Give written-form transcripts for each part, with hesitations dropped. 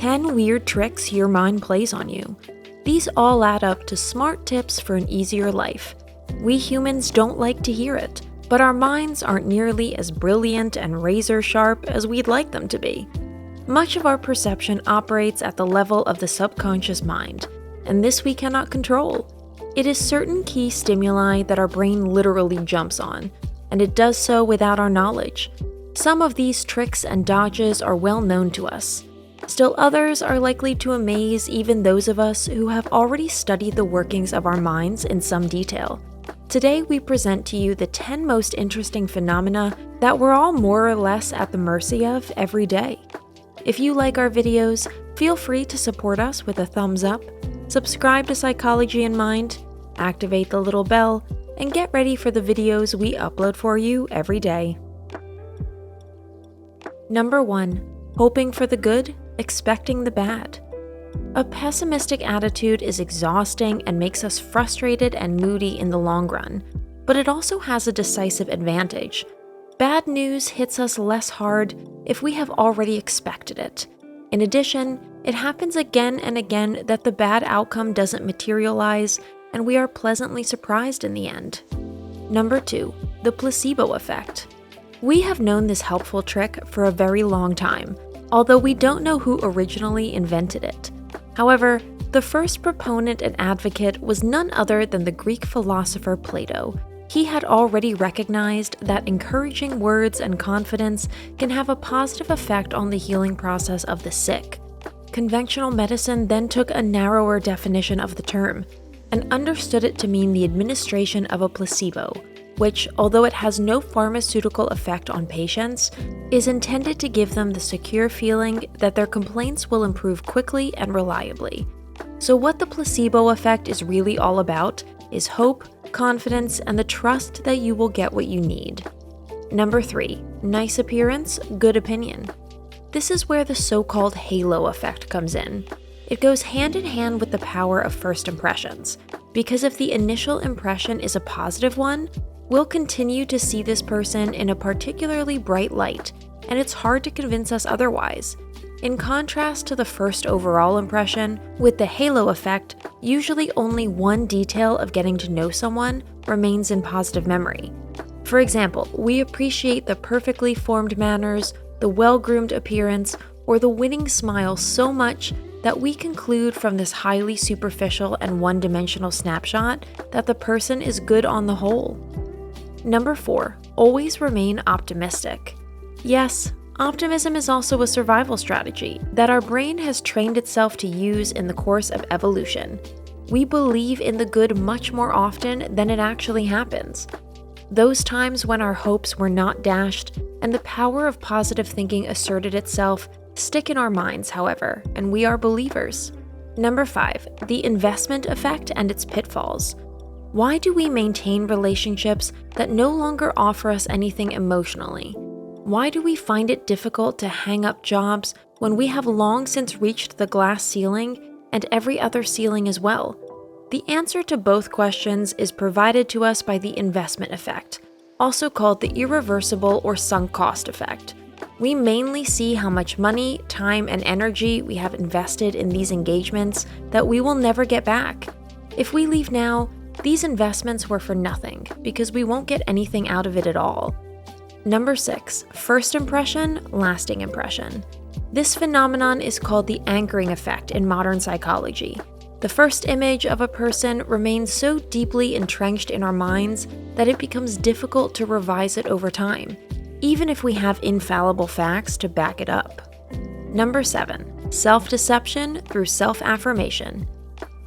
10 weird tricks your mind plays on you. These all add up to smart tips for an easier life. We humans don't like to hear it, but our minds aren't nearly as brilliant and razor sharp as we'd like them to be. Much of our perception operates at the level of the subconscious mind, and this we cannot control. It is certain key stimuli that our brain literally jumps on, and it does so without our knowledge. Some of these tricks and dodges are well known to us. Still others are likely to amaze even those of us who have already studied the workings of our minds in some detail. Today we present to you the 10 most interesting phenomena that we're all more or less at the mercy of every day. If you like our videos, feel free to support us with a thumbs up, subscribe to Psychology in Mind, activate the little bell, and get ready for the videos we upload for you every day. Number 1. Hoping for the good, expecting the bad. A pessimistic attitude is exhausting and makes us frustrated and moody in the long run, but it also has a decisive advantage. Bad news hits us less hard if we have already expected it. In addition, it happens again and again that the bad outcome doesn't materialize, and we are pleasantly surprised in the end. Number 2. The placebo effect. We have known this helpful trick for a very long time, although we don't know who originally invented it. However, the first proponent and advocate was none other than the Greek philosopher Plato. He had already recognized that encouraging words and confidence can have a positive effect on the healing process of the sick. Conventional medicine then took a narrower definition of the term and understood it to mean the administration of a placebo, which, although it has no pharmaceutical effect on patients, is intended to give them the secure feeling that their complaints will improve quickly and reliably. So what the placebo effect is really all about is hope, confidence, and the trust that you will get what you need. Number 3. Nice appearance, good opinion. This is where the so-called halo effect comes in. It goes hand in hand with the power of first impressions, because if the initial impression is a positive one, we'll continue to see this person in a particularly bright light, and it's hard to convince us otherwise. In contrast to the first overall impression, with the halo effect, usually only one detail of getting to know someone remains in positive memory. For example, we appreciate the perfectly formed manners, the well-groomed appearance, or the winning smile so much that we conclude from this highly superficial and one-dimensional snapshot that the person is good on the whole. Number 4. Always remain optimistic. Yes, optimism is also a survival strategy that our brain has trained itself to use in the course of evolution. We believe in the good much more often than it actually happens. Those times when our hopes were not dashed and the power of positive thinking asserted itself stick in our minds, however, and we are believers. Number 5. The investment effect and its pitfalls. Why do we maintain relationships that no longer offer us anything emotionally? Why do we find it difficult to hang up jobs when we have long since reached the glass ceiling and every other ceiling as well? The answer to both questions is provided to us by the investment effect, also called the irreversible or sunk cost effect. We mainly see how much money, time, and energy we have invested in these engagements that we will never get back. If we leave now, these investments were for nothing because we won't get anything out of it at all. Number 6. First impression, lasting impression. This phenomenon is called the anchoring effect in modern psychology. The first image of a person remains so deeply entrenched in our minds that it becomes difficult to revise it over time, even if we have infallible facts to back it up. Number 7. Self-deception through self-affirmation.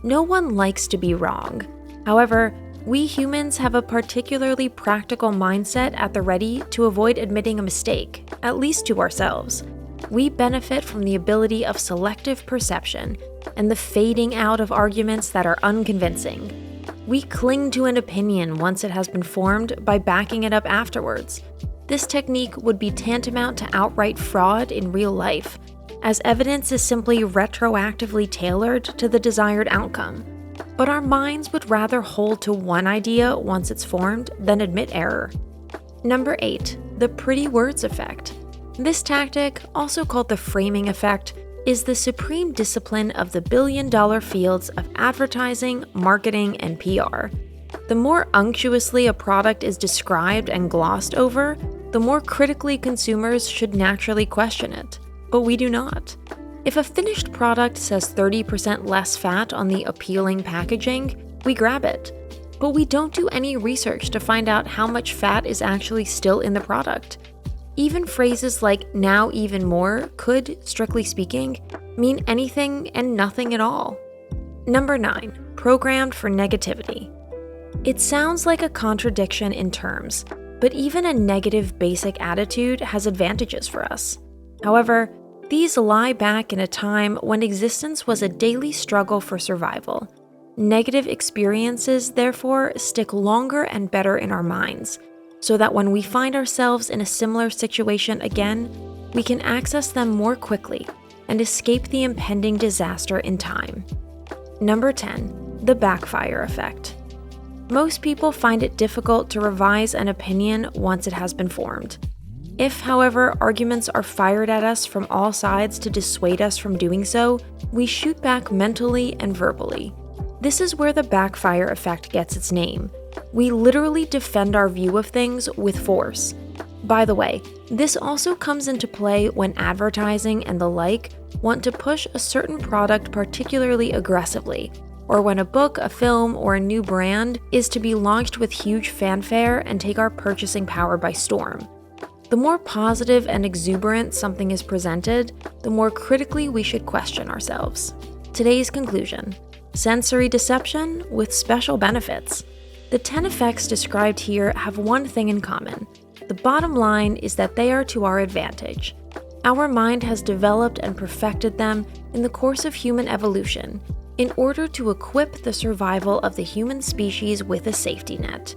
No one likes to be wrong. However, we humans have a particularly practical mindset at the ready to avoid admitting a mistake, at least to ourselves. We benefit from the ability of selective perception and the fading out of arguments that are unconvincing. We cling to an opinion once it has been formed by backing it up afterwards. This technique would be tantamount to outright fraud in real life, as evidence is simply retroactively tailored to the desired outcome. But our minds would rather hold to one idea once it's formed than admit error. Number 8. The pretty words effect. This tactic, also called the framing effect, is the supreme discipline of the billion-dollar fields of advertising, marketing, and PR. The more unctuously a product is described and glossed over, the more critically consumers should naturally question it. But we do not. If a finished product says 30% less fat on the appealing packaging, we grab it. But we don't do any research to find out how much fat is actually still in the product. Even phrases like "now even more" could, strictly speaking, mean anything and nothing at all. Number 9. Programmed for negativity. It sounds like a contradiction in terms, but even a negative basic attitude has advantages for us. However, these lie back in a time when existence was a daily struggle for survival. Negative experiences, therefore, stick longer and better in our minds, so that when we find ourselves in a similar situation again, we can access them more quickly and escape the impending disaster in time. Number 10. The backfire effect. Most people find it difficult to revise an opinion once it has been formed. If, however, arguments are fired at us from all sides to dissuade us from doing so, we shoot back mentally and verbally. This is where the backfire effect gets its name. We literally defend our view of things with force. By the way, this also comes into play when advertising and the like want to push a certain product particularly aggressively, or when a book, a film, or a new brand is to be launched with huge fanfare and take our purchasing power by storm. The more positive and exuberant something is presented, the more critically we should question ourselves. Today's conclusion: sensory deception with special benefits. The 10 effects described here have one thing in common. The bottom line is that they are to our advantage. Our mind has developed and perfected them in the course of human evolution in order to equip the survival of the human species with a safety net.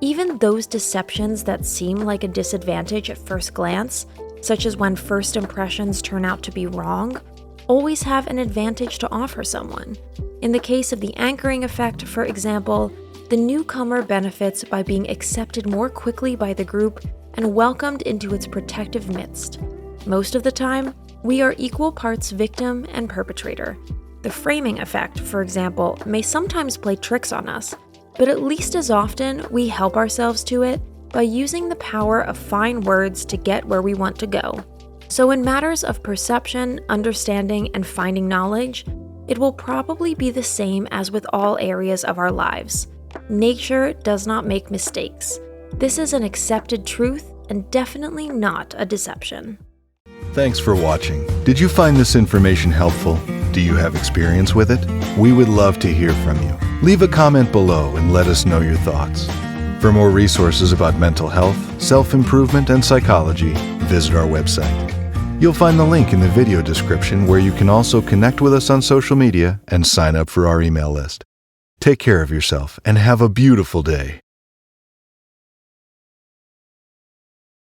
Even those deceptions that seem like a disadvantage at first glance, such as when first impressions turn out to be wrong, always have an advantage to offer someone. In the case of the anchoring effect, for example, the newcomer benefits by being accepted more quickly by the group and welcomed into its protective midst. Most of the time, we are equal parts victim and perpetrator. The framing effect, for example, may sometimes play tricks on us, but at least as often we help ourselves to it by using the power of fine words to get where we want to go. So in matters of perception, understanding, and finding knowledge, it will probably be the same as with all areas of our lives. Nature does not make mistakes. This is an accepted truth and definitely not a deception. Thanks for watching. Did you find this information helpful? Do you have experience with it? We would love to hear from you. Leave a comment below and let us know your thoughts. For more resources about mental health, self-improvement, and psychology, visit our website. You'll find the link in the video description where you can also connect with us on social media and sign up for our email list. Take care of yourself and have a beautiful day.